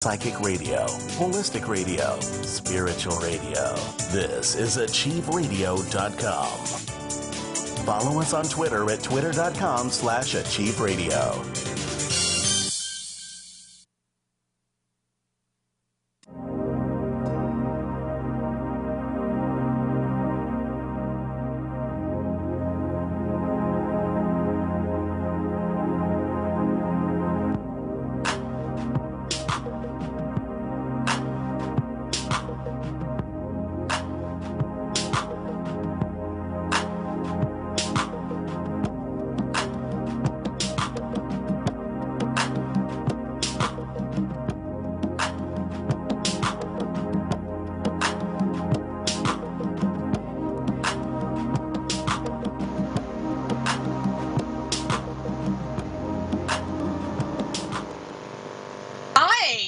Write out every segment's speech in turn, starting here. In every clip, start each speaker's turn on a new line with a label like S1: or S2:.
S1: Psychic radio, holistic radio, spiritual radio. This is achieveradio.com. Follow us on Twitter at twitter.com/achieveradio.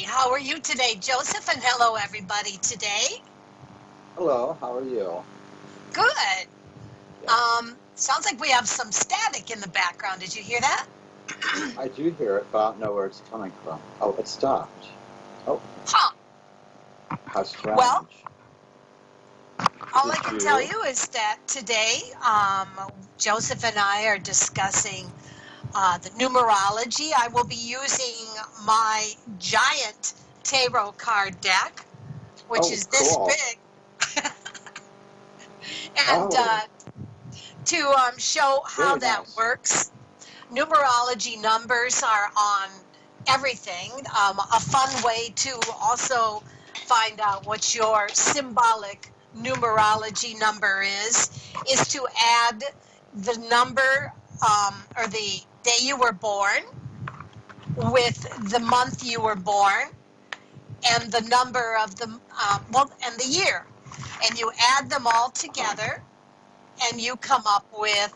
S2: How are you today, Joseph? And hello, everybody, today.
S3: Hello, how are you?
S2: Good.
S3: Yeah.
S2: Sounds like we have some static in the background. Did you hear that?
S3: I do hear it, but I don't know where it's coming from. Oh, it stopped. Oh.
S2: Huh.
S3: How strange.
S2: Well, all I can tell you is that today, Joseph and I are discussing the numerology. I will be using my giant tarot card deck, which is this big, and to show how that works. Numerology numbers are on everything. A fun way to also find out what your symbolic numerology number is to add the number or the day you were born with the month you were born and the number of the and the year, and you add them all together and you come up with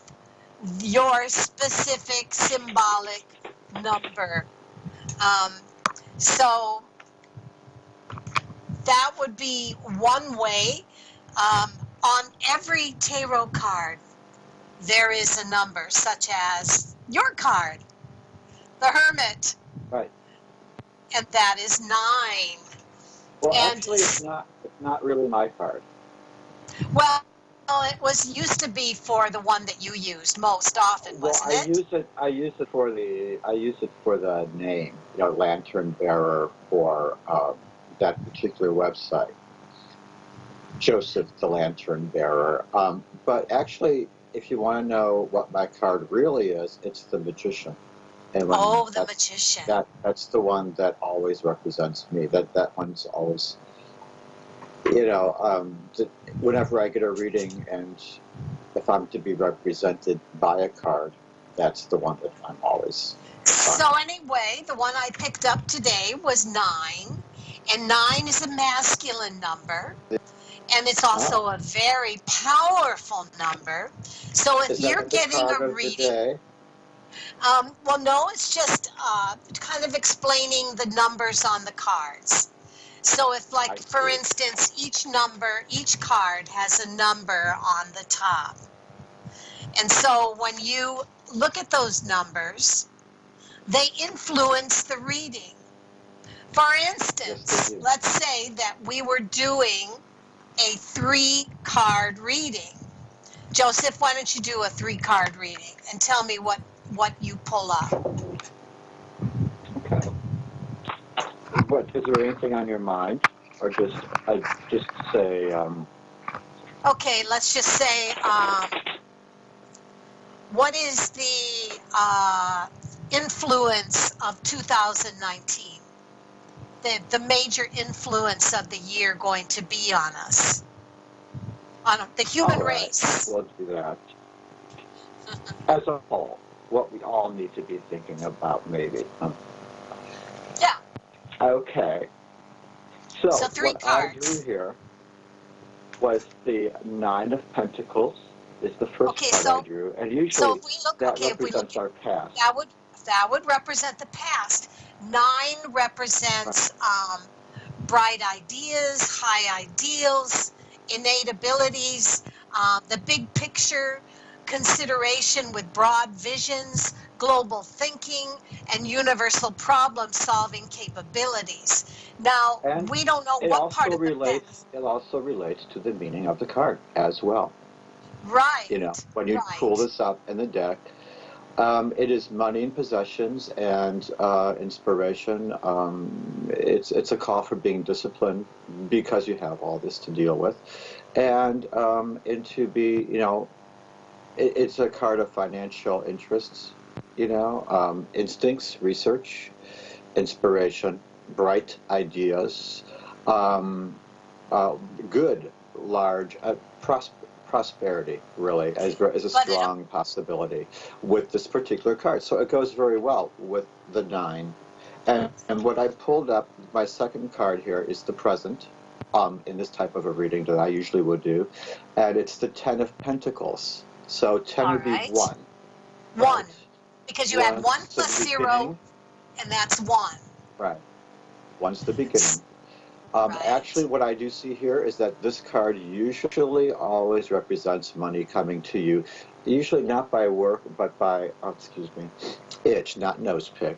S2: your specific symbolic number. So that would be one way. On every tarot card there is a number, such as your card, the Hermit.
S3: Right.
S2: And that is 9.
S3: Well,
S2: and
S3: actually, it's not really my card.
S2: Well, it used to be for the one that you used most often, wasn't it?
S3: I use it for the name, lantern bearer for that particular website, Joseph the Lantern Bearer. But actually, if you want to know what my card really is, it's the Magician. And
S2: the Magician.
S3: That's the one that always represents me. That one's always, whenever I get a reading and if I'm to be represented by a card, that's the one that I'm always.
S2: So anyway, the one I picked up today was 9, and 9 is a masculine number. And it's also a very powerful number. So if you're getting a reading, well, no, it's just kind of explaining the numbers on the cards. So if, like, for instance, each card has a number on the top. And so when you look at those numbers, they influence the reading. For instance, let's say that we were doing a 3-card reading. Joseph, why don't you do a 3-card reading and tell me what you pull up?
S3: Okay. What, is there anything on your mind, or just say?
S2: Okay, let's just say. What is the influence of 2019? The major influence of the year going to be on us, on the human race.
S3: Let's do that. As a whole, what we all need to be thinking about, maybe.
S2: Yeah.
S3: Okay. So
S2: 3
S3: what
S2: cards.
S3: I drew here was the 9 of Pentacles. Is the first card I drew, and usually represents our past.
S2: That would represent the past. 9 represents bright ideas, high ideals, innate abilities, the big picture, consideration with broad visions, global thinking, and universal problem-solving capabilities. Now,
S3: And
S2: we don't know
S3: it
S2: what part
S3: also
S2: of the
S3: relates. It also relates to the meaning of the card as well.
S2: Right.
S3: You know, when you
S2: Right.
S3: pull this up in the deck, it is money and possessions and inspiration. It's a call for being disciplined because you have all this to deal with, and to be, you know, it's a card of financial interests, you know, instincts, research, inspiration, bright ideas, um, good, large, prosperity, really, is a
S2: But it,
S3: strong possibility with this particular card. So it goes very well with the 9. And what I pulled up, my second card here is the present, in this type of a reading that I usually would do. And it's the 10 of Pentacles. So 10
S2: all
S3: would be
S2: right.
S3: 1.
S2: One.
S3: Right?
S2: Because you add 1
S3: One's the
S2: plus 0,
S3: beginning.
S2: and that's 1.
S3: Right. One's the beginning.
S2: Right.
S3: Actually, what I do see here is that this card usually always represents money coming to you, usually not by work, but by, itch, not nose pick.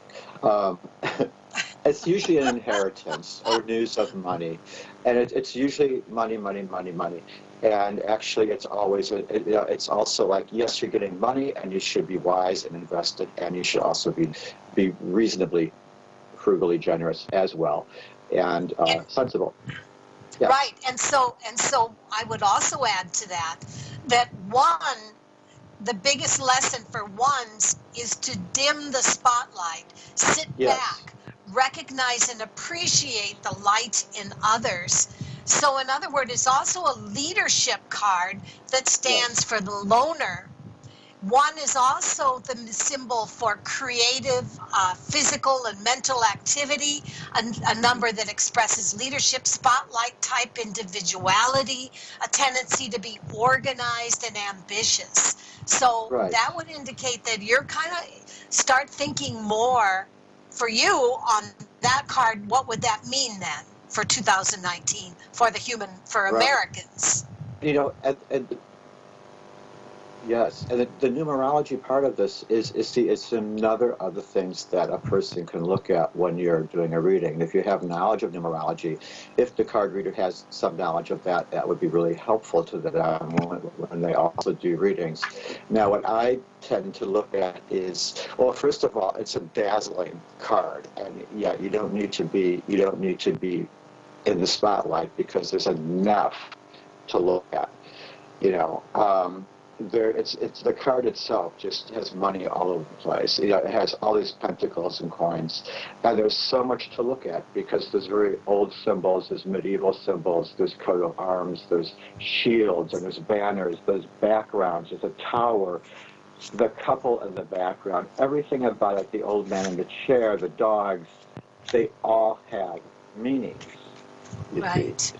S3: It's usually an inheritance or news of money. And it's usually money, money, money, money. And actually, it's always, it's also like, yes, you're getting money, and you should be wise and invested, and you should also be reasonably, frugally generous as well. And sensible. Yes.
S2: Right. And so I would also add to that one, the biggest lesson for ones is to dim the spotlight, sit
S3: Yes.
S2: back, recognize and appreciate the light in others. So in other words, it's also a leadership card that stands for the loner. 1 is also the symbol for creative, physical, and mental activity, a number that expresses leadership, spotlight type individuality, a tendency to be organized and ambitious. So
S3: Right.
S2: that would indicate that you're kind of start thinking more for you on that card. What would that mean then for 2019 for
S3: Right.
S2: Americans?
S3: You know, and yes, and the numerology part of this it's another of the things that a person can look at when you're doing a reading. And if you have knowledge of numerology, if the card reader has some knowledge of that, that would be really helpful to them when they also do readings. Now, what I tend to look at is, well, first of all, it's a dazzling card, and yeah, you don't need to be in the spotlight because there's enough to look at, you know. It's the card itself just has money all over the place. You know, it has all these pentacles and coins, and there's so much to look at because there's very old symbols, there's medieval symbols, there's coat of arms, there's shields, and there's banners, there's backgrounds, there's a tower, the couple in the background, everything about it, the old man in the chair, the dogs, they all have meanings. You
S2: Right.
S3: see.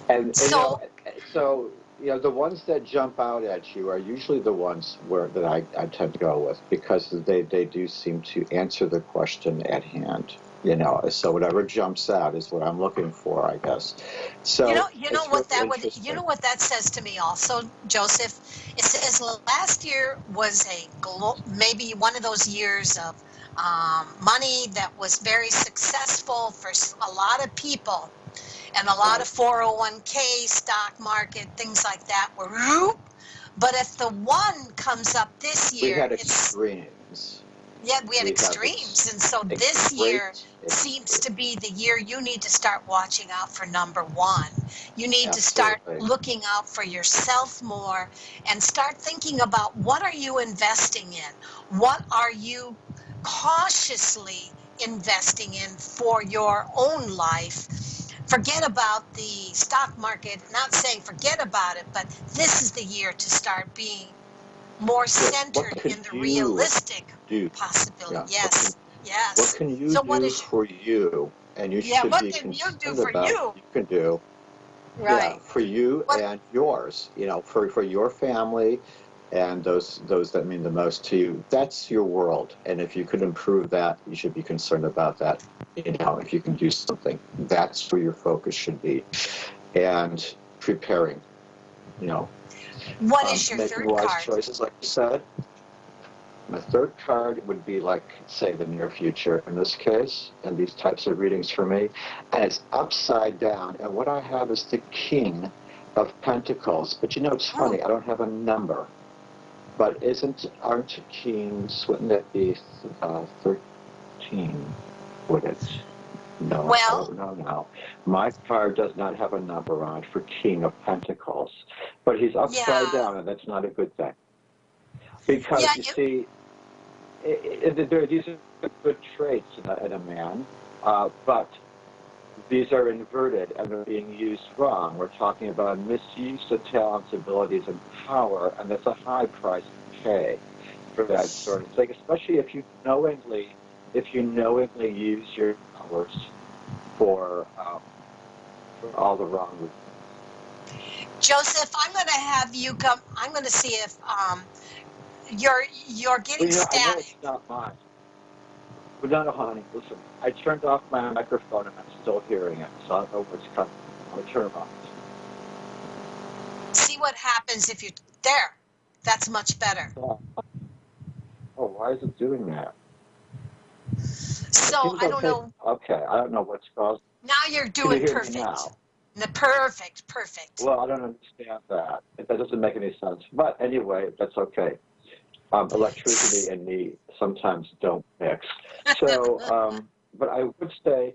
S3: And
S2: So
S3: you know, the ones that jump out at you are usually the ones that I tend to go with because they do seem to answer the question at hand. You know, so whatever jumps out is what I'm looking for, I guess. So
S2: you know what that would, you know what that says to me also, Joseph. It says last year was maybe one of those years of money that was very successful for a lot of people. And a lot of 401k, stock market, things like that were whoop. But if the 1 comes up this year,
S3: we had extremes.
S2: We had extremes. And so this year seems to be the year you need to start watching out for number 1. You need to start looking out for yourself more and start thinking about what are you investing in? What are you cautiously investing in for your own life? Forget about the stock market, not saying forget about it, but this is the year to start being more centered in the realistic possibility.
S3: Yeah.
S2: Yes.
S3: What can you do for you? And you should
S2: what
S3: be
S2: can you do
S3: concerned
S2: for
S3: about
S2: you?
S3: what you can do.
S2: Right.
S3: Yeah, for you and yours, you know, for your family and those that mean the most to you. That's your world. And if you could improve that, you should be concerned about that. You know, if you can do something, that's where your focus should be. And preparing, you know.
S2: What is your third
S3: making wise
S2: card?
S3: choices, like you said. My third card would be like, say, the near future in this case, and these types of readings for me. And it's upside down. And what I have is the King of Pentacles. But you know, it's funny, I don't have a number. But aren't kings, wouldn't that be 13, would it? No,
S2: Well,
S3: no. My card does not have a number on it for King of Pentacles. But he's upside down, and that's not a good thing. Because,
S2: yeah,
S3: you see, these are good traits in a man, but these are inverted and they're being used wrong. We're talking about misuse of talents, abilities, and power, and that's a high price to pay for that sort of thing, especially if you knowingly use your powers for all the wrong reasons.
S2: Joseph, I'm going to have you come. I'm going to see if you're getting static.
S3: I know it's not mine. But no, honey, listen. I turned off my microphone and I'm still hearing it, so I don't know what's coming. I'll turn it off.
S2: See what happens if you're there. That's much better.
S3: Oh, why is it doing that?
S2: So I don't know.
S3: Okay, I don't know what's caused.
S2: Now you're doing perfect.
S3: Now?
S2: Perfect.
S3: Well, I don't understand that. That doesn't make any sense. But anyway, that's okay. Electricity and me sometimes don't mix. So, but I would say,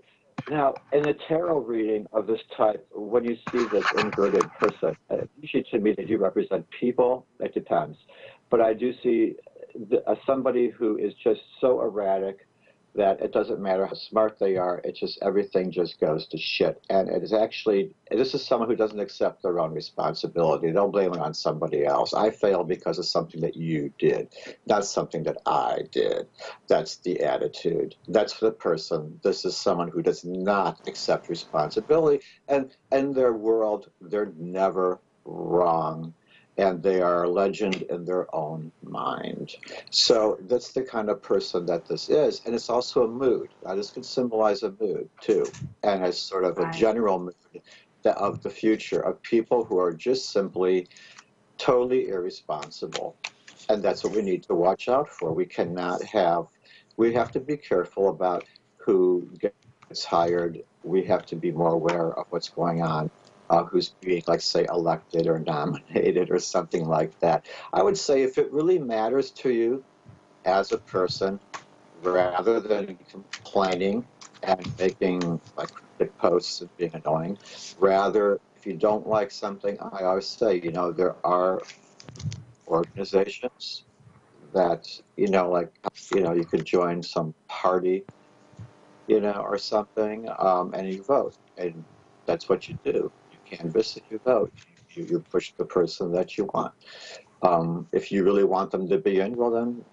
S3: now, in a tarot reading of this type, when you see this inverted person, usually to me they do represent people. It depends. But I do see somebody who is just so erratic that it doesn't matter how smart they are, it's just everything just goes to shit. And it is actually, this is someone who doesn't accept their own responsibility. They'll blame it on somebody else. I failed because of something that you did, not something that I did. That's the attitude. That's the person. This is someone who does not accept responsibility. And in their world, they're never wrong. And they are a legend in their own mind. So that's the kind of person that this is. And it's also a mood. Now, this can symbolize a mood, too. And it's sort of a general mood of the future, of people who are just simply totally irresponsible. And that's what we need to watch out for. We have to be careful about who gets hired. We have to be more aware of what's going on. Who's being, like, say, elected or nominated or something like that. I would say if it really matters to you as a person, rather than complaining and making, like, cryptic posts and being annoying, rather, if you don't like something, I always say, there are organizations that, you could join some party, or something, and you vote. And that's what you do. Canvas and you vote. You push the person that you want. If you really want them to be in, well then,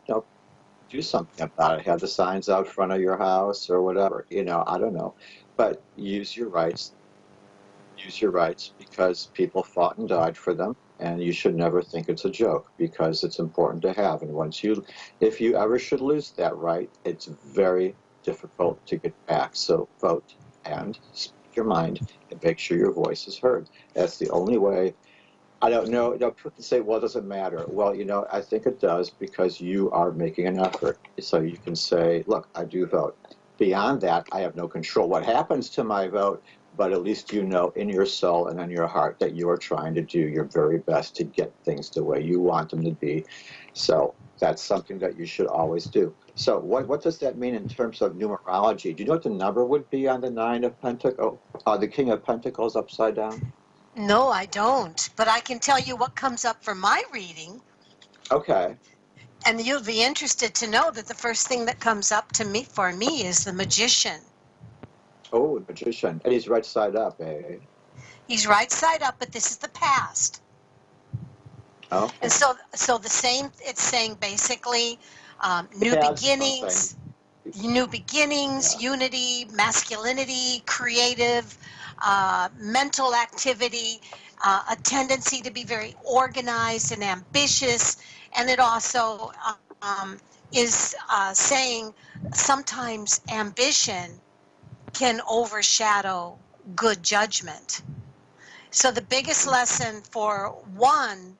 S3: do something about it. Have the signs out front of your house or whatever. I don't know. But use your rights. Use your rights because people fought and died for them, and you should never think it's a joke because it's important to have. And if you ever should lose that right, it's very difficult to get back. So vote and speak your mind and make sure your voice is heard. That's the only way. I don't know. People can say, well, it doesn't matter. Well, I think it does because you are making an effort. So you can say, look, I do vote. Beyond that, I have no control what happens to my vote, but at least you know in your soul and in your heart that you are trying to do your very best to get things the way you want them to be. So that's something that you should always do. So what does that mean in terms of numerology? Do you know what the number would be on the Nine of Pentacles, the King of Pentacles upside down?
S2: No, I don't. But I can tell you what comes up for my reading.
S3: Okay.
S2: And you'll be interested to know that the first thing that comes up for me is the Magician.
S3: Oh, the Magician. And he's right side up, eh?
S2: He's right side up, but this is the past.
S3: Oh.
S2: And so the same, it's saying basically new beginnings, unity, masculinity, creative, mental activity, a tendency to be very organized and ambitious. And it also is saying sometimes ambition can overshadow good judgment. So the biggest lesson for one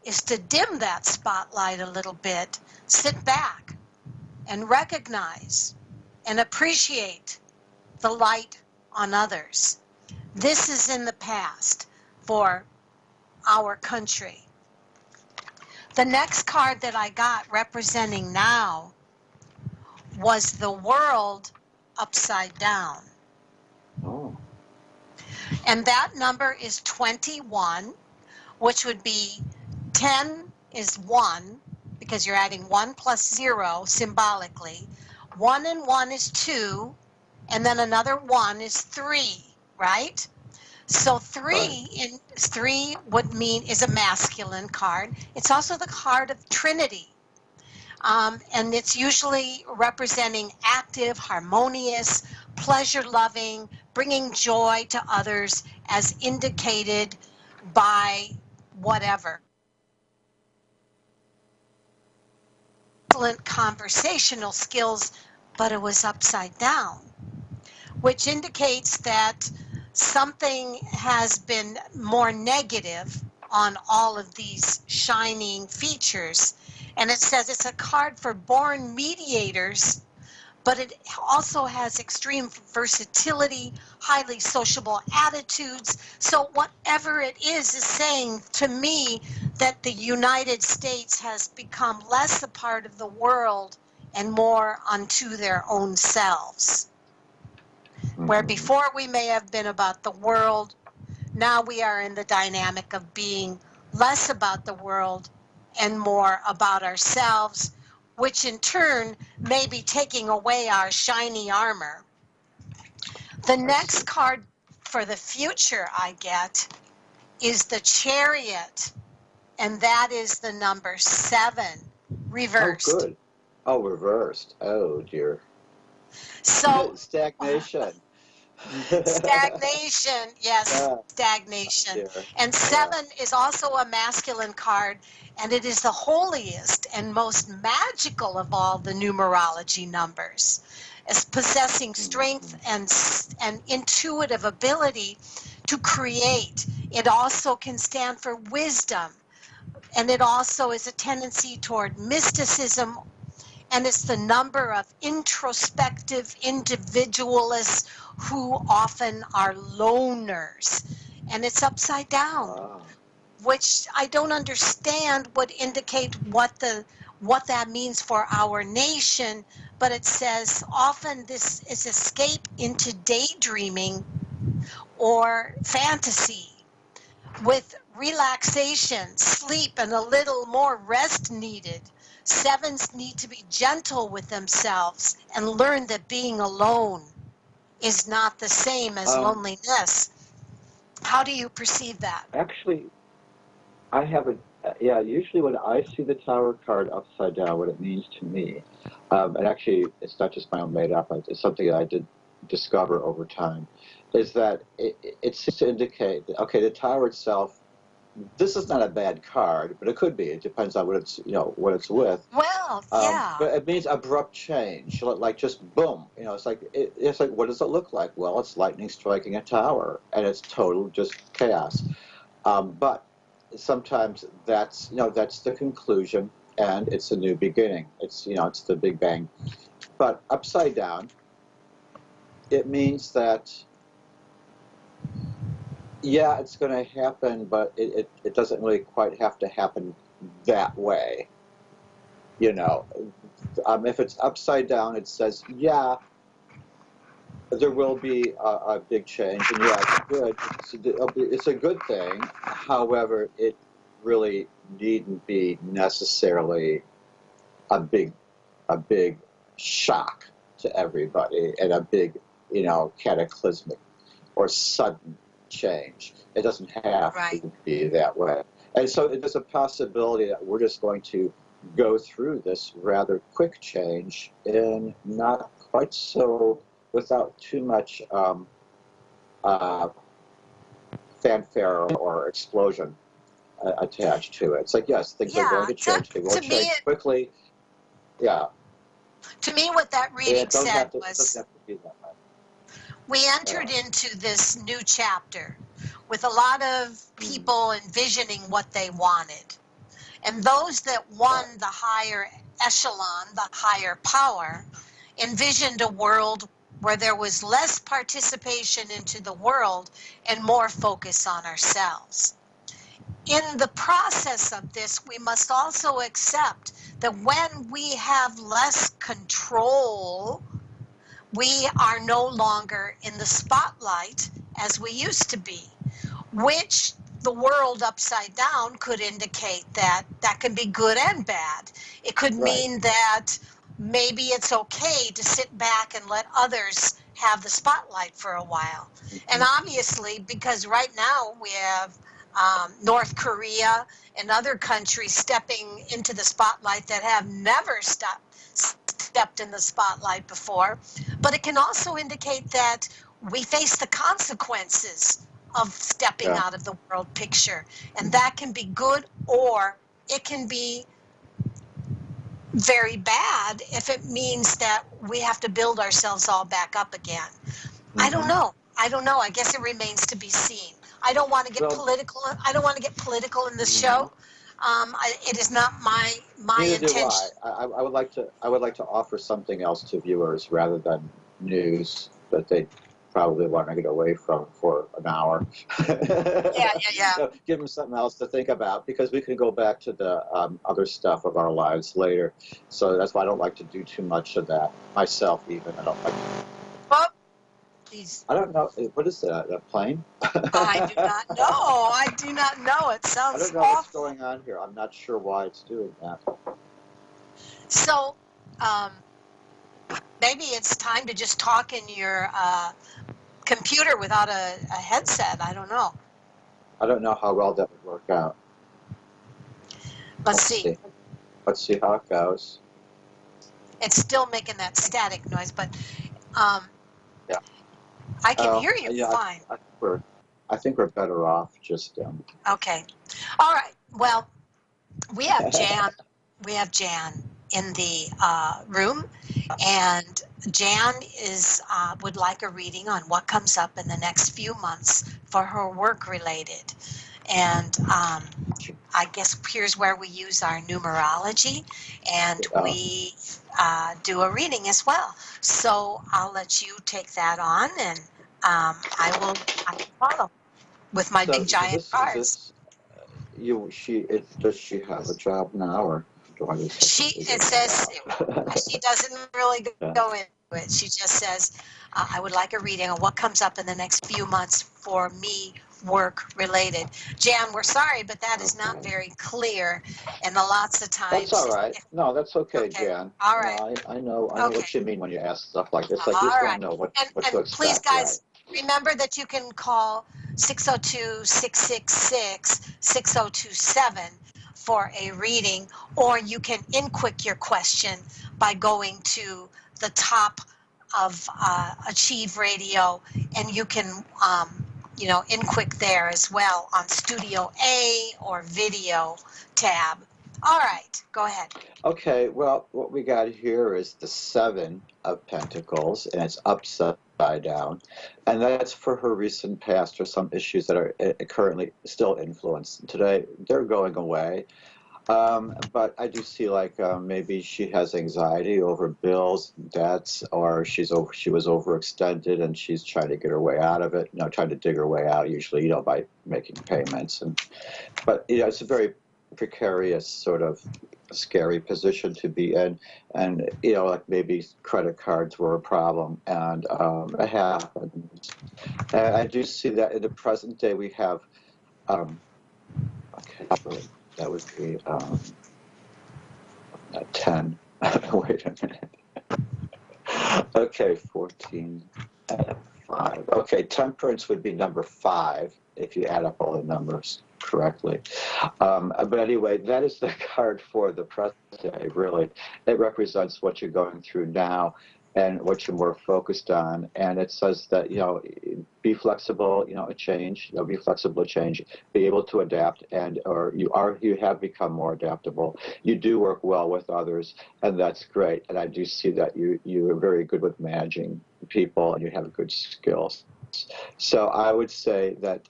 S2: is to dim that spotlight a little bit, sit back and recognize and appreciate the light on others. This is in the past for our country. The next card that I got representing now was the world upside down.
S3: Oh.
S2: And that number is 21, which would be 10 is 1, because you're adding 1 plus 0 symbolically. 1 and 1 is 2, and then another 1 is 3, right? So 3 would mean is a masculine card. It's also the card of Trinity. And it's usually representing active, harmonious, pleasure-loving, bringing joy to others as indicated by whatever. Excellent conversational skills, but it was upside down, which indicates that something has been more negative on all of these shining features. And it says it's a card for born mediators, but it also has extreme versatility, highly sociable attitudes. So whatever it is saying to me that the United States has become less a part of the world and more unto their own selves. Where before we may have been about the world, now we are in the dynamic of being less about the world and more about ourselves, which in turn may be taking away our shiny armor. The next card for the future I get is the Chariot, and that is the number 7, reversed.
S3: Oh, good. Oh, reversed. Oh, dear.
S2: So
S3: stagnation.
S2: Stagnation, yes, stagnation. And 7 is also a masculine card, and it is the holiest and most magical of all the numerology numbers. As possessing strength and intuitive ability to create. It also can stand for wisdom, and it also is a tendency toward mysticism, and it's the number of introspective individualists who often are loners. And it's upside down, which I don't understand would indicate what that means for our nation, but it says often this is escape into daydreaming or fantasy with relaxation, sleep, and a little more rest needed. 7s need to be gentle with themselves and learn that being alone is not the same as loneliness. How do you perceive that?
S3: Actually, I have usually when I see the Tower card upside down, what it means to me, and actually it's not just my own made up, it's something that I did discover over time, is that it seems to indicate that, okay, the Tower itself, this is not a bad card, but it could be. It depends on what it's, what it's with.
S2: Well, yeah.
S3: But it means abrupt change, like just boom. It's like what does it look like? Well, it's lightning striking a tower, and it's total just chaos. But sometimes that's the conclusion, and it's a new beginning. It's it's the Big Bang. But upside down, it means that. Yeah, it's going to happen, but it doesn't really quite have to happen that way. If it's upside down, it says, yeah, there will be a big change, and yeah, it's good. It's a good thing. However, it really needn't be necessarily a big shock to everybody and a big, cataclysmic or sudden change. It doesn't have to be that way. And so there's a possibility that we're just going to go through this rather quick change and not quite so, without too much fanfare or explosion attached to it. It's like, yes, things are going to change. They will change quickly. Yeah.
S2: To me, what that reading said was,
S3: it doesn't have to be that way.
S2: We entered into this new chapter with a lot of people envisioning what they wanted. And those that won the higher echelon, the higher power, envisioned a world where there was less participation into the world and more focus on ourselves. In the process of this, we must also accept that when we have less control, we are no longer in the spotlight as we used to be, which the world upside down could indicate that that can be good and bad. It could mean that maybe it's okay to sit back and let others have the spotlight for a while. And obviously, because right now we have North Korea and other countries stepping into the spotlight that have never stepped in the spotlight before. But it can also indicate that we face the consequences of stepping out of the world picture. And that can be good, or it can be very bad if it means that we have to build ourselves all back up again. I don't know. I guess it remains to be seen. I don't want to get political. I don't want to get political in this show. It is not my intention.
S3: I would like to offer something else to viewers rather than news that they probably want to get away from for an hour.
S2: Yeah.
S3: Give them something else to think about, because we can go back to the other stuff of our lives later. So that's why I don't like to do too much of that myself. Even I don't like. I don't know. What is that? A plane?
S2: I do not know. I do not know. It sounds
S3: I don't know
S2: awful.
S3: what's going on here. I'm not sure why it's doing that.
S2: So, maybe it's time to just talk in your computer without a headset. I don't know.
S3: I don't know how well that would work out.
S2: Let's see.
S3: Let's see how it goes.
S2: It's still making that static noise, but
S3: yeah.
S2: I can hear you fine.
S3: I think we're better off just.
S2: Okay. All right. Well, we have Jan. We have Jan in the room, and Jan would like a reading on what comes up in the next few months for her work related. And I guess here's where we use our numerology, and we do a reading as well. So I'll let you take that on, and I will follow with my big giant cards.
S3: Does she have a job now, or do I just?
S2: It says she doesn't really go into it. She just says, I would like a reading on what comes up in the next few months for me, work related. Jan, we're sorry, but that is not very clear, and lots of times.
S3: That's all right. No, that's okay, Jan.
S2: All right.
S3: No, I know what you mean when you ask stuff like this. Like, you just want to know what to expect.
S2: Please, guys, remember that you can call 602-666-6027 for a reading, or you can inquick your question by going to the top of Achieve Radio, and you can inquick there as well on Studio A or Video tab. All right, go ahead.
S3: Okay, well, what we got here is the 7 of Pentacles, and it's upside down. And that's for her recent past or some issues that are currently still influenced. Today, they're going away. But I do see maybe she has anxiety over bills, debts, or she was overextended and she's trying to get her way out of it. Trying to dig her way out. Usually, by making payments. But it's a very precarious sort of scary position to be in, and maybe credit cards were a problem, and it happens. And I do see that in the present day we have. That would be 10. Wait a minute. Okay, 14 and 5. Okay, temperance would be number 5 if you add up all the numbers correctly. But anyway, that is the card for the present day, really. It represents what you're going through now and what you're more focused on. And it says that, be flexible, change, be flexible to change, be able to adapt, or you have become more adaptable. You do work well with others, and that's great. And I do see that you are very good with managing people, and you have good skills. So I would say that,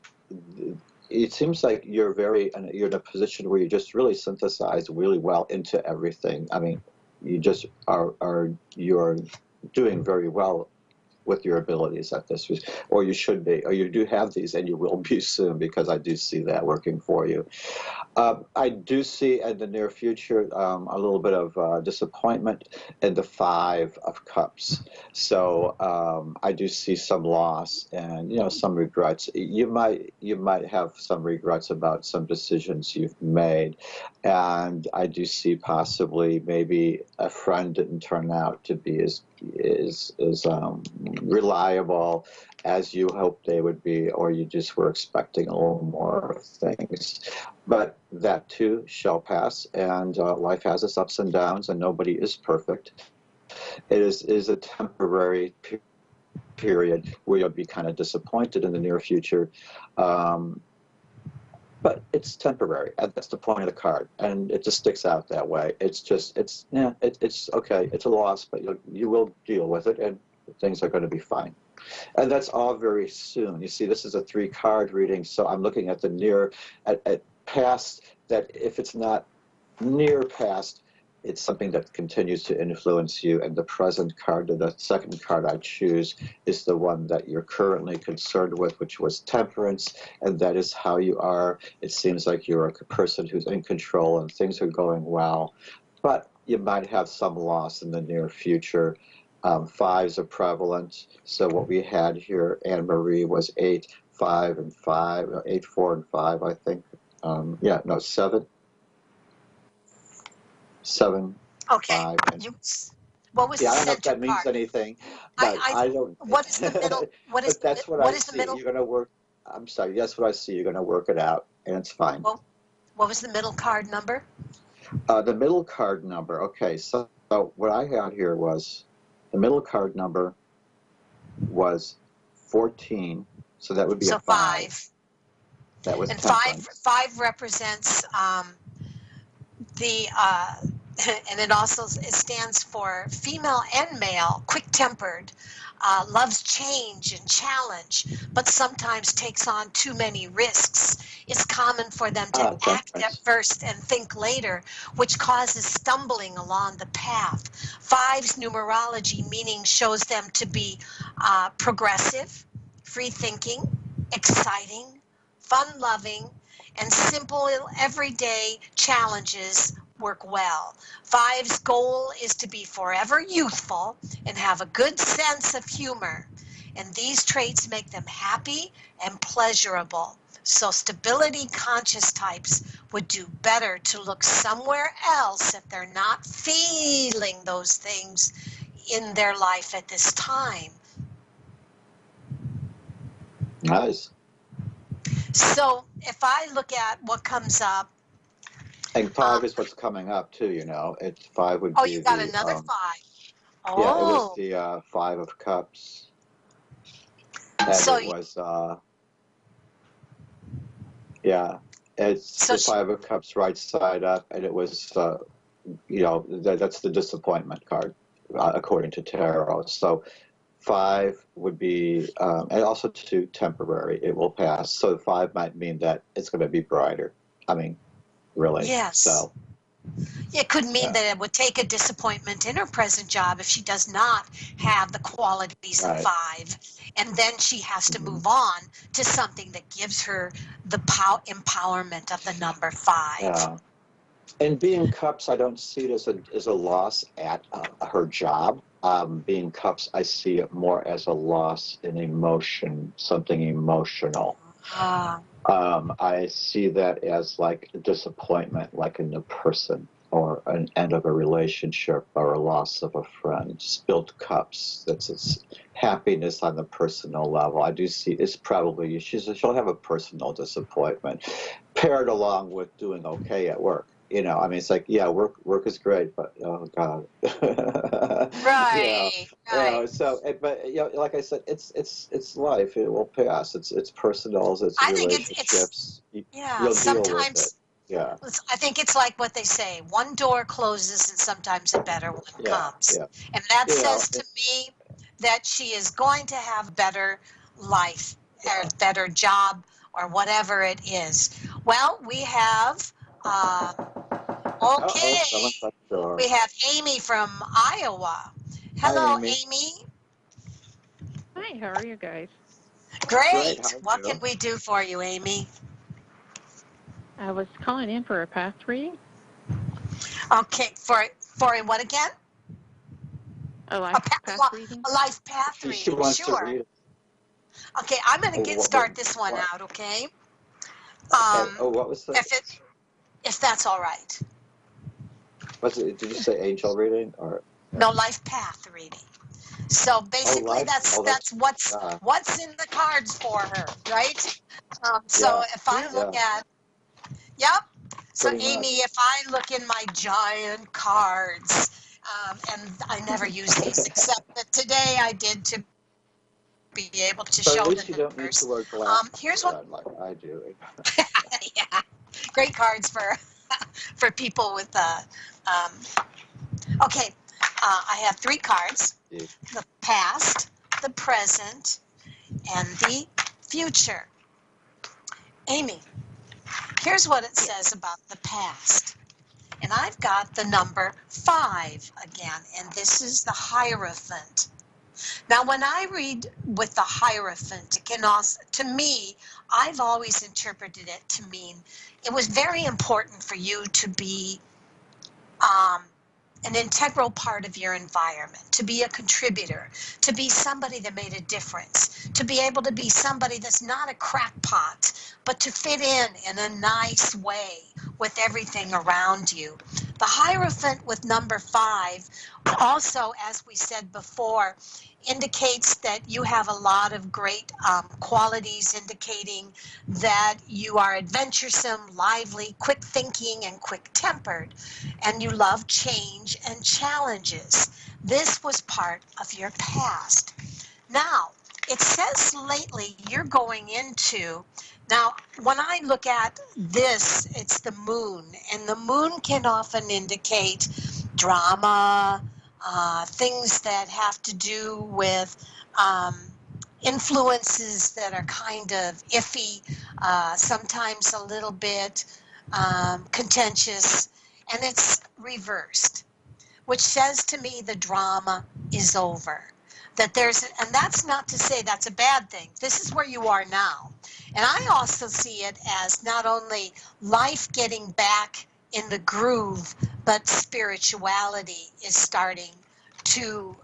S3: it seems like you're you're in a position where you just really synthesize really well into everything. I mean, you just you're doing very well with your abilities at this, or you should be, or you do have these, and you will be soon, because I do see that working for you. I do see in the near future a little bit of disappointment in the Five of Cups. So I do see some loss and some regrets. You might have some regrets about some decisions you've made, and I do see possibly maybe a friend didn't turn out to be as reliable as you hoped they would be, or you just were expecting a little more things. But that too shall pass, and life has its ups and downs, and nobody is perfect. It is a temporary period where you'll be kind of disappointed in the near future. But it's temporary, and that's the point of the card, and it just sticks out that way. It's okay. It's a loss, but you will deal with it, and things are going to be fine. And that's all very soon. You see, this is a 3-card reading, so I'm looking at the at past, that if it's not near past, it's something that continues to influence you. And the present card, the second card I choose, is the one that you're currently concerned with, which was Temperance, and that is how you are. It seems like you're a person who's in control and things are going well, but you might have some loss in the near future. Fives are prevalent. So what we had here, Anne Marie, was 8, 5, and 5, 8, 4, and 5, I think. 7,
S2: Okay.
S3: 5, and
S2: What was the
S3: I don't know if
S2: center
S3: that means
S2: card?
S3: anything, but I don't.
S2: What is the middle? What is
S3: But that's what
S2: what
S3: I
S2: is the
S3: see.
S2: middle?
S3: You're going to work. I'm sorry. That's what I see. You're going to work it out, and it's fine.
S2: Well, what was the middle card number?
S3: The middle card number. Okay, so what I had here was the middle card number was 14. So that would be a 5. That was
S2: and
S3: Temperance.
S2: five represents the and it stands for female and male, quick-tempered, loves change and challenge, but sometimes takes on too many risks. It's common for them to act at first and think later, which causes stumbling along the path. 5's numerology meaning shows them to be progressive, free-thinking, exciting, fun-loving, and simple everyday challenges work well. 5's goal is to be forever youthful and have a good sense of humor. And these traits make them happy and pleasurable. So stability conscious types would do better to look somewhere else if they're not feeling those things in their life at this time.
S3: Nice.
S2: So if I look at what comes up,
S3: and 5 is what's coming up too. It's 5 would be.
S2: Oh, you got another 5. Oh.
S3: Yeah, it was the 5 of Cups, and so it was. It's the 5 of Cups right side up, and it was. That's the disappointment card, according to tarot. So 5 would be, and also 2, temporary. It will pass. So 5 might mean that it's going to be brighter. I mean, really.
S2: Yes.
S3: So
S2: it could mean that it would take a disappointment in her present job if she does not have the qualities of 5, and then she has to move on to something that gives her the empowerment of the number 5.
S3: Yeah. And being Cups, I don't see it as a loss at her job. Being Cups, I see it more as a loss in emotion, something emotional. I see that as like a disappointment, like in a person, or an end of a relationship, or a loss of a friend. Spilled cups, that's happiness on the personal level. I do see it's probably, she'll have a personal disappointment paired along with doing okay at work. It's like, yeah, work is great, but oh God.
S2: Right.
S3: But like I said, it's life. It will pass. It's personals. It's relationships. You'll
S2: sometimes
S3: deal with it. Yeah.
S2: I think it's like what they say: one door closes and sometimes a better one comes.
S3: Yeah.
S2: And that says to me that she is going to have better life, or better job, or whatever it is. Well, we have,
S3: Uh-oh,
S2: okay,
S3: someone's at the door.
S2: we have Amy from Iowa.
S3: Hi,
S2: Hello,
S3: Amy.
S2: Amy.
S4: Hi, how are you guys?
S3: Great,
S2: Great.
S3: how are
S2: What
S3: you?
S2: can we do for you, Amy?
S4: I was calling in for a past reading,
S2: Okay, for what again?
S4: a life past reading.
S2: A life path
S3: She
S2: reading,
S3: wants to
S2: sure.
S3: read it.
S2: Okay, I'm going
S3: Oh,
S2: to
S3: what-
S2: start this one
S3: what?
S2: out, okay?
S3: Okay. Oh, what was the?
S2: If that's all right.
S3: Was it? Did you say angel reading or?
S2: No, life path reading. So basically,
S3: life?
S2: that's
S3: Oh,
S2: what's
S3: yeah.
S2: what's in the cards for her, right? So
S3: Yeah.
S2: if I look
S3: Yeah.
S2: at, yep. So
S3: Pretty
S2: Amy,
S3: much.
S2: if I look in my giant cards, and I never use these except that today I did to be able to
S3: But
S2: show
S3: at least
S2: the
S3: you don't need to
S2: numbers.
S3: wear glasses
S2: Here's what.
S3: like I do.
S2: Yeah, great cards for for people with okay, I have 3 cards:
S3: Yeah.
S2: the past, the present, and the future. Amy, here's what it says about the past. And I've got the number 5 again, and this is the Hierophant. Now, when I read with the Hierophant, it can also, to me, I've always interpreted it to mean it was very important for you to be an integral part of your environment, to be a contributor, to be somebody that made a difference, to be able to be somebody that's not a crackpot, but to fit in a nice way with everything around you. The Hierophant with number 5 also, as we said before, indicates that you have a lot of great qualities, indicating that you are adventuresome, lively, quick thinking, and quick tempered, and you love change and challenges. This was part of your past. Now, it says lately you're going into, now, when I look at this, it's the moon, and the moon can often indicate drama, things that have to do with influences that are kind of iffy, sometimes a little bit contentious, and it's reversed, which says to me the drama is over. That and that's not to say that's a bad thing. This is where you are now. And I also see it as not only life getting back in the groove, but spirituality is starting to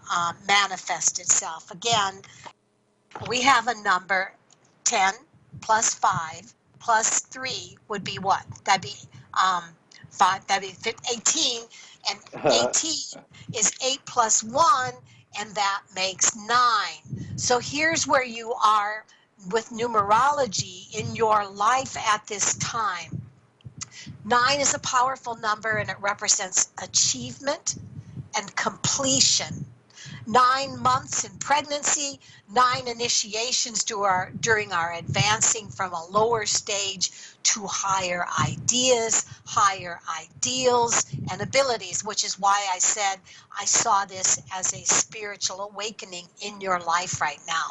S2: manifest itself. Again, we have a number 10 plus 5 plus 3 would be what? That'd be 5, that'd be 18, and 18 is 8 plus 1, and that makes 9. So here's where you are with numerology in your life at this time. 9 is a powerful number, and it represents achievement and completion. 9 months in pregnancy, 9 initiations during our advancing from a lower stage to higher ideas, higher ideals, and abilities, which is why I said I saw this as a spiritual awakening in your life right now.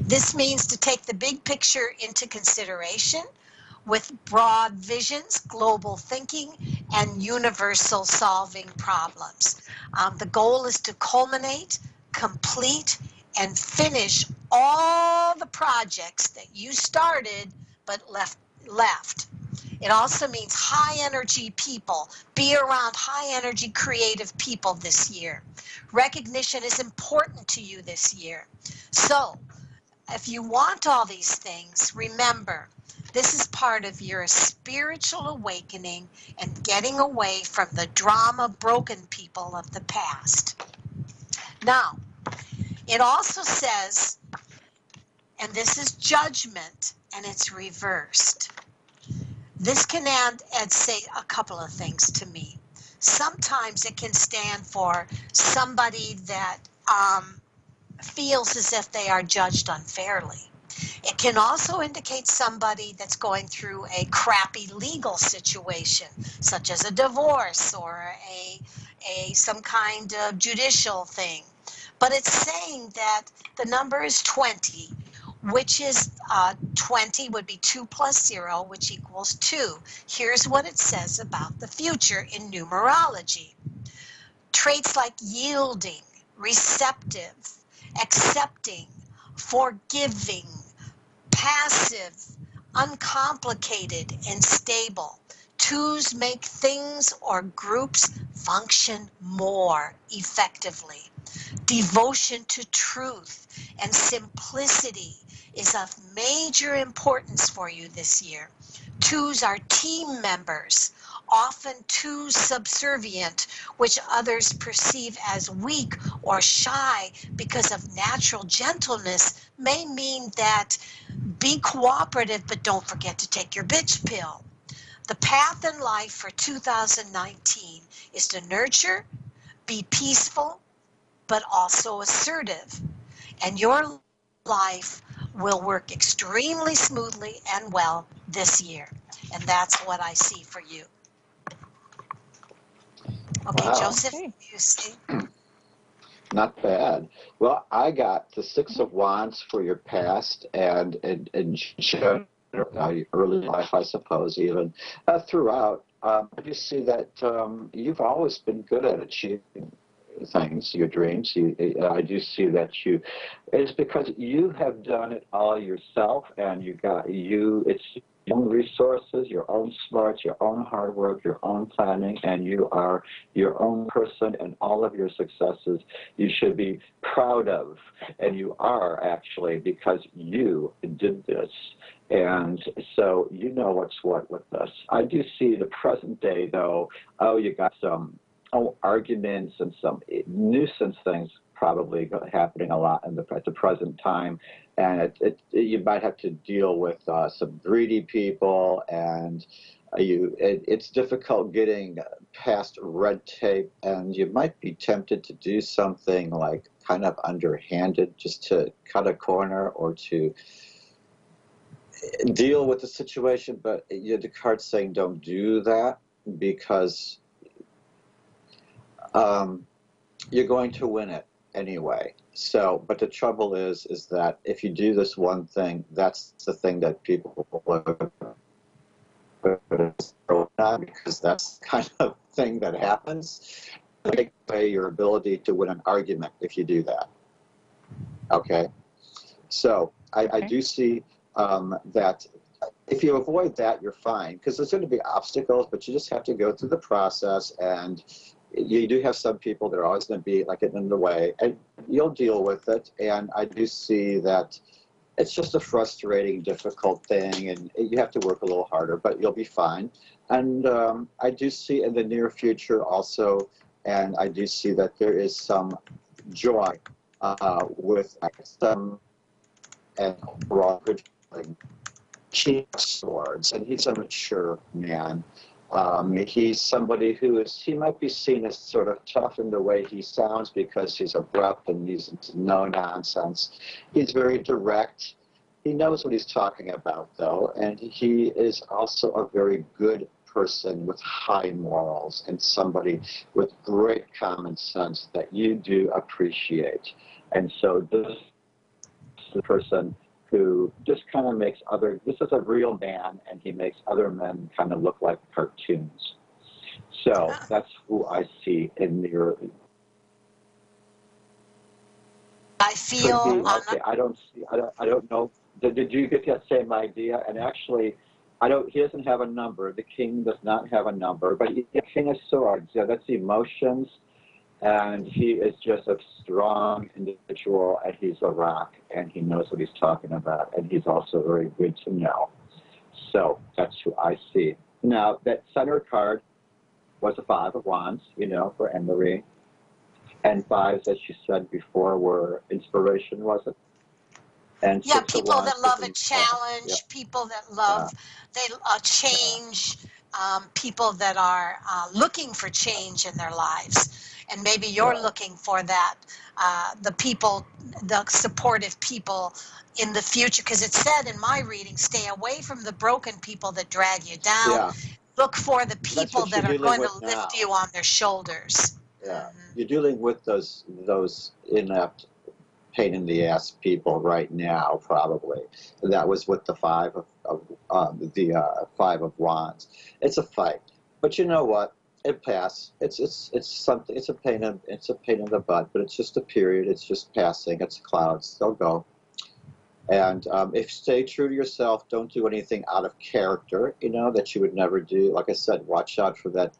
S2: This means to take the big picture into consideration with broad visions, global thinking, and universal solving problems. The goal is to culminate, complete, and finish all the projects that you started but left. It also means high energy people. Be around high energy creative people this year. Recognition is important to you this year. So, if you want all these things, remember, this is part of your spiritual awakening and getting away from the drama broken people of the past. Now, it also says, and this is judgment, and it's reversed. This can add say a couple of things to me. Sometimes it can stand for somebody that feels as if they are judged unfairly. It can also indicate somebody that's going through a crappy legal situation, such as a divorce or some kind of judicial thing. But it's saying that the number is 20, which is 20 would be 2 plus 0, which equals 2. Here's what it says about the future in numerology. Traits like yielding, receptive, accepting, forgiving, passive, uncomplicated, and stable. 2s make things or groups function more effectively. Devotion to truth and simplicity is of major importance for you this year. 2s are team members, often too subservient, which others perceive as weak or shy because of natural gentleness, may mean that be cooperative, but don't forget to take your bitch pill. The path in life for 2019 is to nurture, be peaceful, but also assertive. And your life will work extremely smoothly and well this year. And that's what I see for you. Okay,
S3: Wow.
S2: Joseph,
S4: Okay.
S2: you see?
S3: Not bad. Well, I got the Six of Wands for your past and early life, I suppose, even throughout. I just see that you've always been good at achieving things, your dreams. I do see that it's because you have done it all yourself, and it's your own resources, your own smarts, your own hard work, your own planning, and you are your own person, and all of your successes you should be proud of, and you are actually, because you did this. And so you know what's what with this. I do see the present day, though. You got some arguments and some nuisance things probably happening a lot at the present time, and you might have to deal with some greedy people, and it's difficult getting past red tape, and you might be tempted to do something like kind of underhanded just to cut a corner or to deal with the situation, but the card's saying don't do that because you're going to win it anyway. So, but the trouble is that if you do this one thing, that's the thing that people are on, because that's the kind of thing that happens. Take away your ability to win an argument if you do that. Okay? So, I do see that if you avoid that, you're fine, because there's going to be obstacles, but you just have to go through the process, and you do have some people that are always going to be like in the way, and you'll deal with it. And I do see that it's just a frustrating, difficult thing, and you have to work a little harder, but you'll be fine. And I do see in the near future also, and I do see that there is some joy with some and overall good feeling. King of Swords, and he's a mature man. He's somebody he might be seen as sort of tough in the way he sounds because he's abrupt and he's no nonsense. He's very direct. He knows what he's talking about, though, and he is also a very good person with high morals and somebody with great common sense that you do appreciate. And so this is the person who just kind of makes this is a real man, and he makes other men kind of look like cartoons. So that's who I see in the early.
S2: I feel...
S3: Okay, I don't know. Did you get that same idea? And actually, he doesn't have a number. The king does not have a number, but he's the King of Swords. Yeah, that's emotions. And he is just a strong individual, and he's a rock, and he knows what he's talking about, and he's also very good to know. So that's who I see. Now, that center card was a 5 of Wands, for Anne-Marie. And 5s, as you said before, were inspiration, was it? And
S2: yeah, people that love a challenge, people that love change, people that are looking for change in their lives. And maybe you're looking for that, the supportive people in the future. Because it said in my reading, stay away from the broken people that drag you down.
S3: Yeah.
S2: Look for the people that are going to lift you on their shoulders.
S3: Yeah, you're dealing with those inept pain in the ass people right now, probably. And that was with the Five of Wands. It's a fight, but you know what? It passed. It's something. It's a pain in the butt, but it's just a period. It's just passing. It's clouds. They'll go. And if stay true to yourself, don't do anything out of character, that you would never do. Like I said, watch out for that.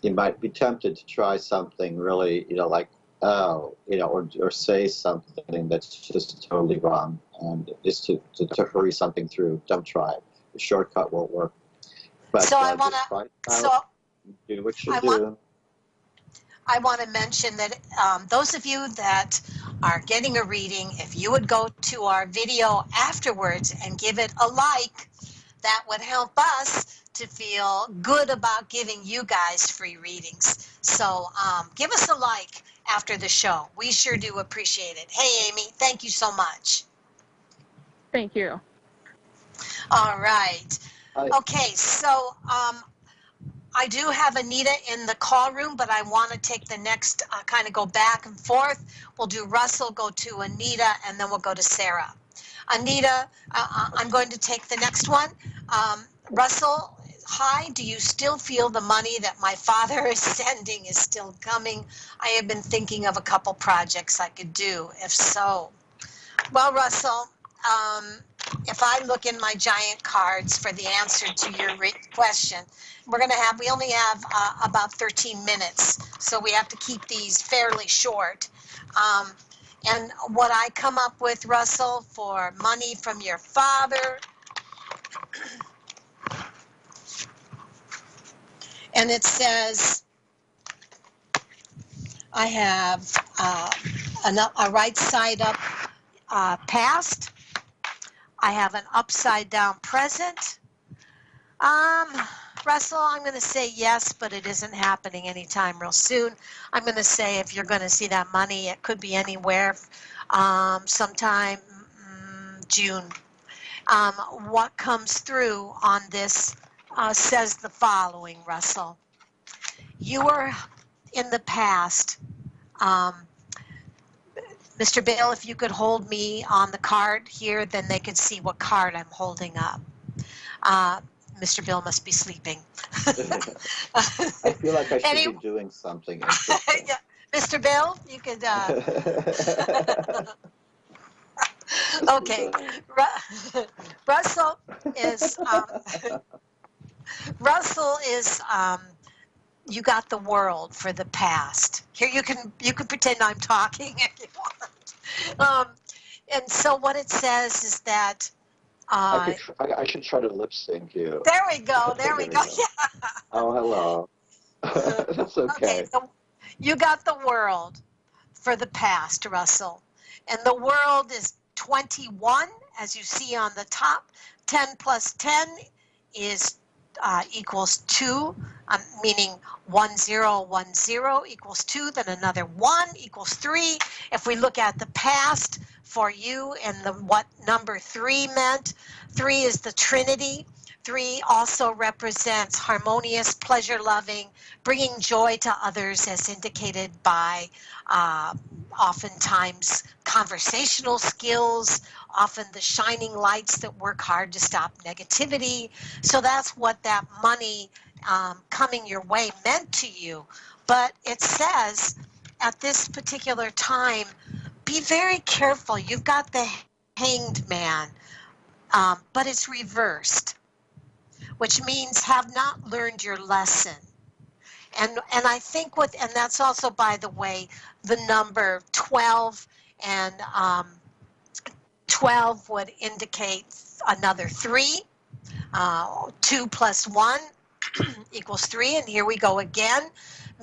S3: You might be tempted to try something really, like, or say something that's just totally wrong. And just to hurry something through, don't try it. The shortcut won't work. But
S2: So I want to,
S3: do what you do.
S2: I want to mention that those of you that are getting a reading, if you would go to our video afterwards and give it a like, that would help us to feel good about giving you guys free readings. So give us a like after the show. We sure do appreciate it. Hey, Amy, thank you so much.
S4: Thank you.
S2: All right. Okay, so I do have Anita in the call room, but I want to take the next, kind of go back and forth. We'll do Russell, go to Anita, and then we'll go to Sarah. Anita, I'm going to take the next one. Russell, hi, do you still feel the money that my father is sending is still coming? I have been thinking of a couple projects I could do, if so. Well, Russell, if I look in my giant cards for the answer to your question, we only have about 13 minutes, so we have to keep these fairly short. And what I come up with, Russell, for money from your father, and it says, I have a right side up past. I have an upside down present. Russell, I'm going to say yes, but it isn't happening anytime real soon. I'm going to say if you're going to see that money, it could be anywhere, sometime June. What comes through on this says the following, Russell. You were in the past. Mr. Bill, if you could hold me on the card here, then they can see what card I'm holding up. Mr. Bill must be sleeping.
S3: I feel like I should be doing something interesting.
S2: Yeah. Mr. Bill, you could... Okay. Russell is you got the world for the past. Here you can pretend I'm talking if you want. And so what it says is that
S3: I should try to lip sync you.
S2: There we go. There we go. Yeah.
S3: Oh, hello. That's okay.
S2: So you got the world for the past, Russell. And the world is 21, as you see on the top. 10 plus 10 is equals 2, meaning 1010 equals 2, then another 1 equals 3. If we look at the past for you and what number 3 meant, 3 is the Trinity. 3 also represents harmonious, pleasure-loving, bringing joy to others as indicated by oftentimes conversational skills, often the shining lights that work hard to stop negativity. So that's what that money coming your way meant to you. But it says at this particular time, be very careful. You've got the Hanged Man, but it's reversed, which means have not learned your lesson. And I think and that's also, by the way, the number 12, and 12 would indicate another 3. 2 plus 1 equals 3, and here we go again,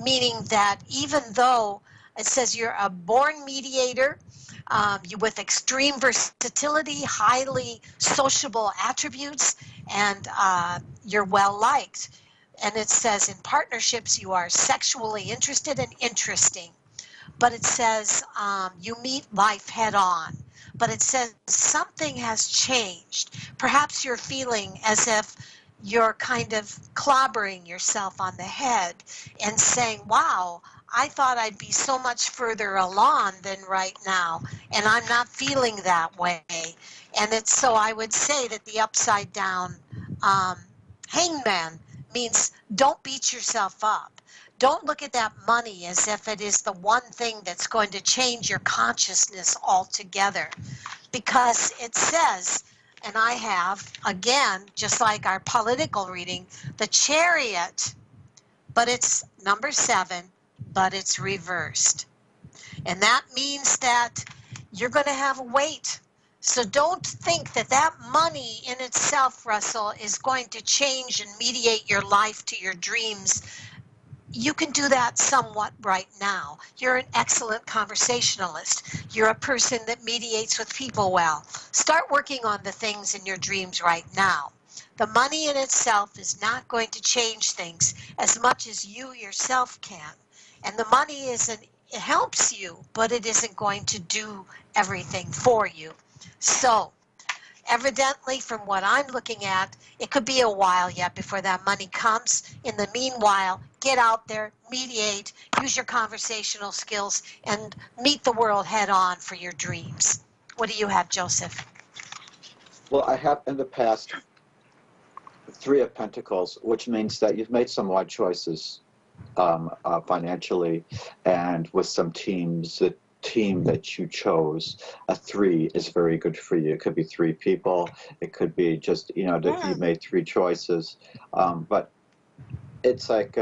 S2: meaning that even though it says you're a born mediator, with extreme versatility, highly sociable attributes, and you're well liked. And it says in partnerships you are sexually interested and interesting. But it says you meet life head on. But it says something has changed. Perhaps you're feeling as if you're kind of clobbering yourself on the head and saying, wow, I thought I'd be so much further along than right now, and I'm not feeling that way. And it's so I would say that the upside down hangman means don't beat yourself up. Don't look at that money as if it is the one thing that's going to change your consciousness altogether. Because it says, and I have, again, just like our political reading, the Chariot, but it's number 7, but it's reversed. And that means that you're going to have a weight. So don't think that that money in itself, Russell, is going to change and mediate your life to your dreams. You can do that somewhat right now. You're an excellent conversationalist. You're a person that mediates with people well. Start working on the things in your dreams right now. The money in itself is not going to change things as much as you yourself can. And the money it helps you, but it isn't going to do everything for you. So, evidently, from what I'm looking at, it could be a while yet before that money comes. In the meanwhile, get out there, mediate, use your conversational skills, and meet the world head on for your dreams. What do you have, Joseph?
S3: Well, I have in the past 3 of Pentacles, which means that you've made some wide choices financially and with some teams. The team that you chose, a 3 is very good for you. It could be 3 people. It could be just, that you made 3 choices. But it's like,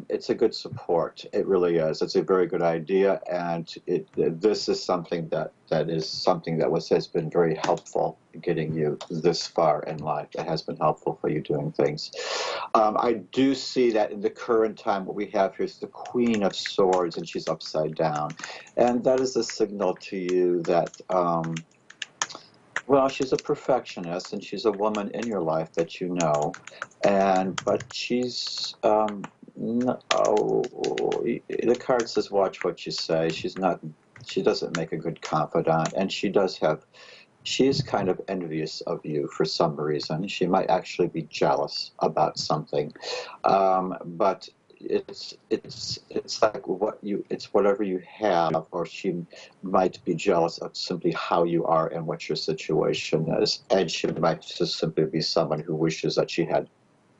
S3: it's a good support. It really is. It's a very good idea. And this is something that has been very helpful getting you this far in life. It has been helpful for you doing things. I do see that in the current time, what we have here is the Queen of Swords, and she's upside down. And that is a signal to you that, well, she's a perfectionist, and she's a woman in your life that you know, but she's the card says watch what you say. She doesn't make a good confidant, and she is kind of envious of you for some reason. She might actually be jealous about something, but it's like it's whatever you have, or she might be jealous of simply how you are and what your situation is, and she might just simply be someone who wishes that she had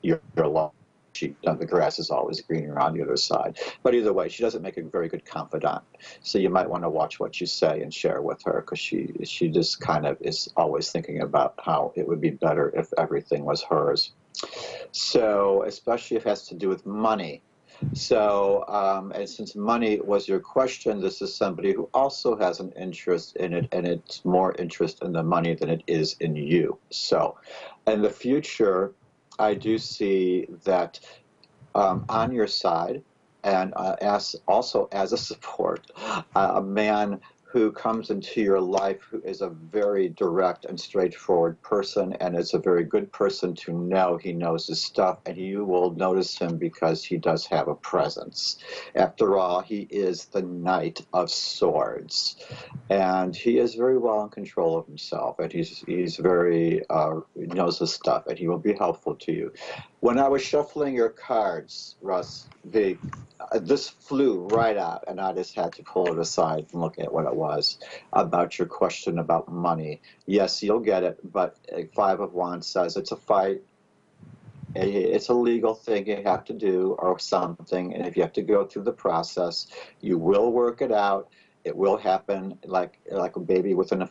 S3: your life. The grass is always greener on the other side. But either way, she doesn't make a very good confidant. So you might want to watch what you say and share with her, because she just kind of is always thinking about how it would be better if everything was hers. So especially if it has to do with money. So, and since money was your question, this is somebody who also has an interest in it, and it's more interest in the money than it is in you. So, in the future, I do see that on your side, and also as a support, a man who comes into your life who is a very direct and straightforward person, and is a very good person to know. He knows his stuff, and you will notice him because he does have a presence. After all, he is the Knight of Swords, and he is very well in control of himself, and he's very knows his stuff, and he will be helpful to you. When I was shuffling your cards, Russ, this flew right out, and I just had to pull it aside and look at what it was about your question about money. Yes, you'll get it, but 5 of Wands says it's a fight. It's a legal thing you have to do or something, and if you have to go through the process, you will work it out. It will happen like a baby within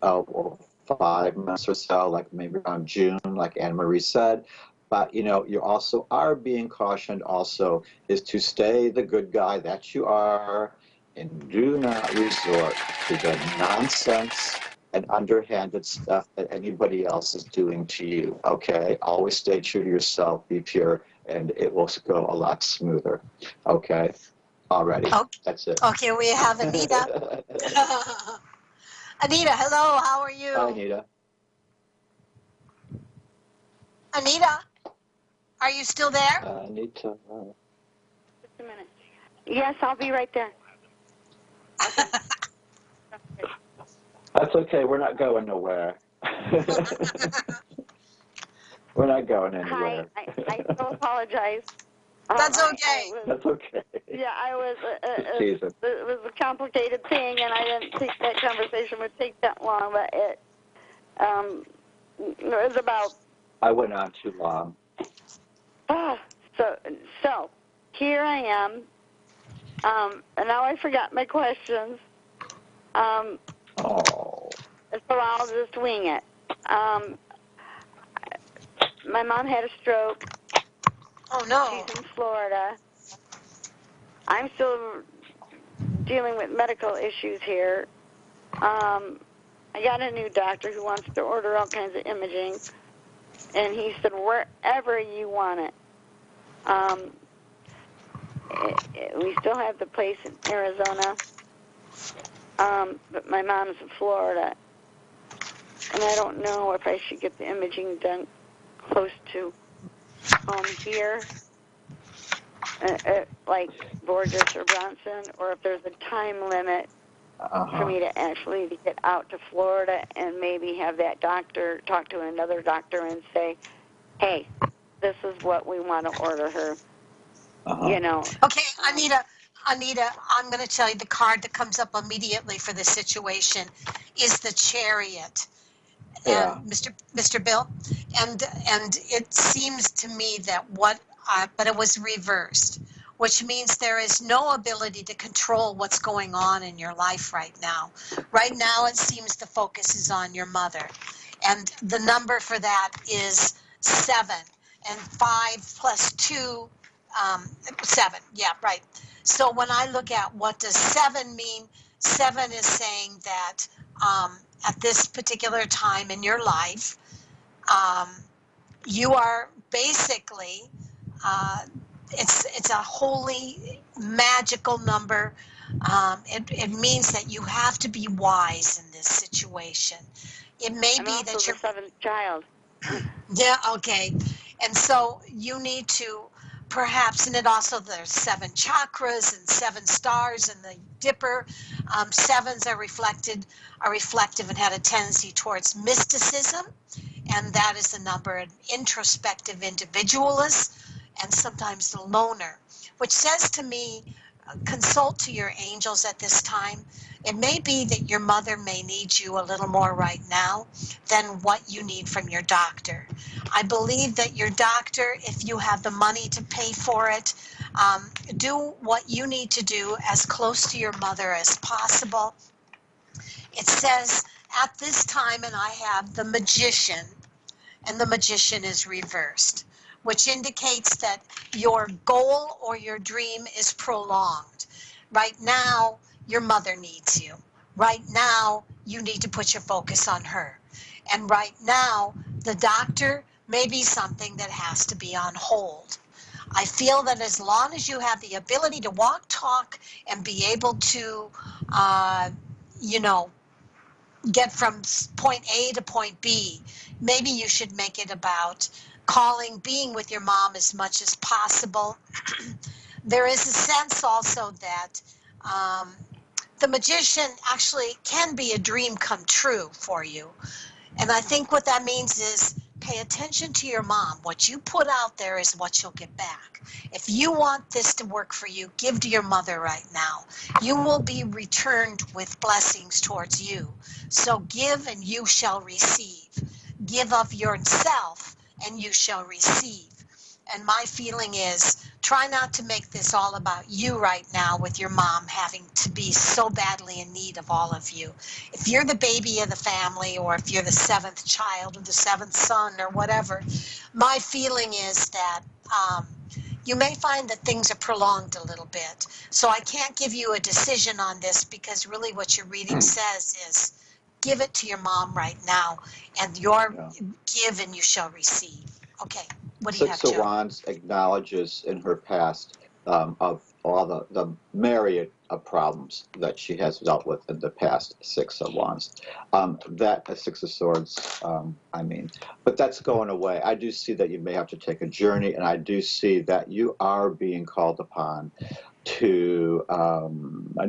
S3: 5 months or so, like maybe around June, like Anne Marie said. But, you also are being cautioned also is to stay the good guy that you are, and do not resort to the nonsense and underhanded stuff that anybody else is doing to you, okay? Always stay true to yourself, be pure, and it will go a lot smoother, okay? Alrighty, that's it.
S2: Okay, we have Anita. Anita, hello, how are you?
S3: Hi, Anita.
S2: Anita, are you still there?
S3: Anita.
S5: Just a minute. Yes, I'll be right there.
S3: That's okay. We're not going nowhere. We're not going anywhere.
S5: Hi. I so apologize.
S2: That's okay.
S3: That's okay.
S5: Yeah, I was.
S3: Just teasing.
S5: It was a complicated thing, and I didn't think that conversation would take that long. But it was about.
S3: I went on too long.
S5: So here I am. And now I forgot my questions.
S3: Oh.
S5: So I'll just wing it. My mom had a stroke.
S2: Oh, no.
S5: She's in Florida. I'm still dealing with medical issues here. I got a new doctor who wants to order all kinds of imaging, and he said, wherever you want it. We still have the place in Arizona, but my mom's in Florida, and I don't know if I should get the imaging done close to home here, like Borges or Bronson, or if there's a time limit for me to actually get out to Florida and maybe have that doctor talk to another doctor and say, hey, this is what we want to order her. You know.
S2: Okay, Anita, I'm going to tell you the card that comes up immediately for this situation is the Chariot.
S3: Yeah.
S2: And Mr. Bill, and it seems to me that but it was reversed, which means there is no ability to control what's going on in your life right now. Right now, it seems the focus is on your mother, and the number for that is 7, and 5 plus 2. 7, yeah, right. So when I look at what does 7 mean, 7 is saying that at this particular time in your life, you are basically, it's a holy, magical number. It means that you have to be wise in this situation. It may
S5: I'm
S2: be
S5: also
S2: that you're
S5: the 7th child.
S2: Yeah, okay. And so you need to perhaps, and it also, there's 7 chakras and 7 stars and the dipper. 7s are reflective and had a tendency towards mysticism. And that is the number of introspective individualist and sometimes the loner, which says to me, consult to your angels at this time. It may be that your mother may need you a little more right now than what you need from your doctor. I believe that your doctor, if you have the money to pay for it, do what you need to do as close to your mother as possible. It says at this time, and I have the Magician, and the Magician is reversed, which indicates that your goal or your dream is prolonged. Right now, your mother needs you. Right now, you need to put your focus on her. And right now, the doctor may be something that has to be on hold. I feel that as long as you have the ability to walk, talk, and be able to, get from point A to point B, maybe you should make it about calling, being with your mom as much as possible. There is a sense also that the Magician actually can be a dream come true for you. And I think what that means is pay attention to your mom. What you put out there is what you'll get back. If you want this to work for you, give to your mother right now. You will be returned with blessings towards you. So give and you shall receive. Give of yourself and you shall receive. And my feeling is try not to make this all about you right now with your mom having to be so badly in need of all of you. If you're the baby of the family, or if you're the 7th child or the 7th son or whatever, my feeling is that you may find that things are prolonged a little bit. So I can't give you a decision on this because really what your reading says is give it to your mom right now, and give and you shall receive. Okay. What do you have,
S3: Six of
S2: Joe?
S3: Wands acknowledges in her past of all the myriad of problems that she has dealt with in the past. 6 of Wands. That 6 of Swords, but that's going away. I do see that you may have to take a journey, and I do see that you are being called upon to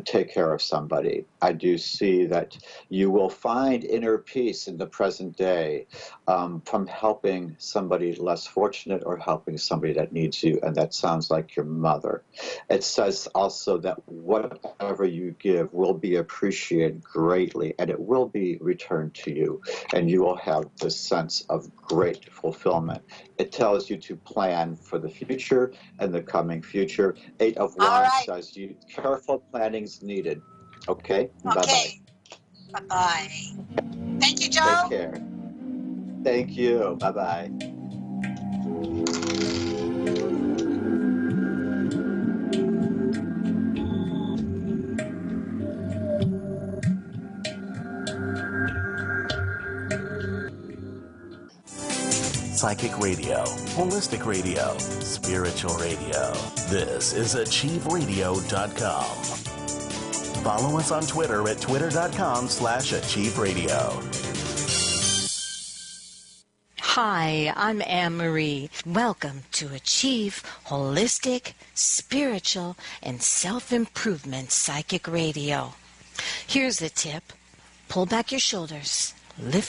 S3: take care of somebody. I do see that you will find inner peace in the present day from helping somebody less fortunate or helping somebody that needs you, and that sounds like your mother. It says also that whatever you give will be appreciated greatly, and it will be returned to you, and you will have this sense of great fulfillment. It tells you to plan for the future and the coming future. Eight of Wands says you careful planning's needed. Okay?
S2: Okay.
S3: Bye-bye.
S2: Bye-bye. Thank you, Joe.
S3: Take care. Thank you. Bye-bye.
S1: Psychic radio, holistic radio, spiritual radio. This is achieveradio.com. Follow us on Twitter at twitter.com/achieveradio.
S6: Hi, I'm Anne Marie. Welcome to Achieve Holistic, Spiritual, and Self-Improvement Psychic Radio. Here's the tip. Pull back your shoulders, lift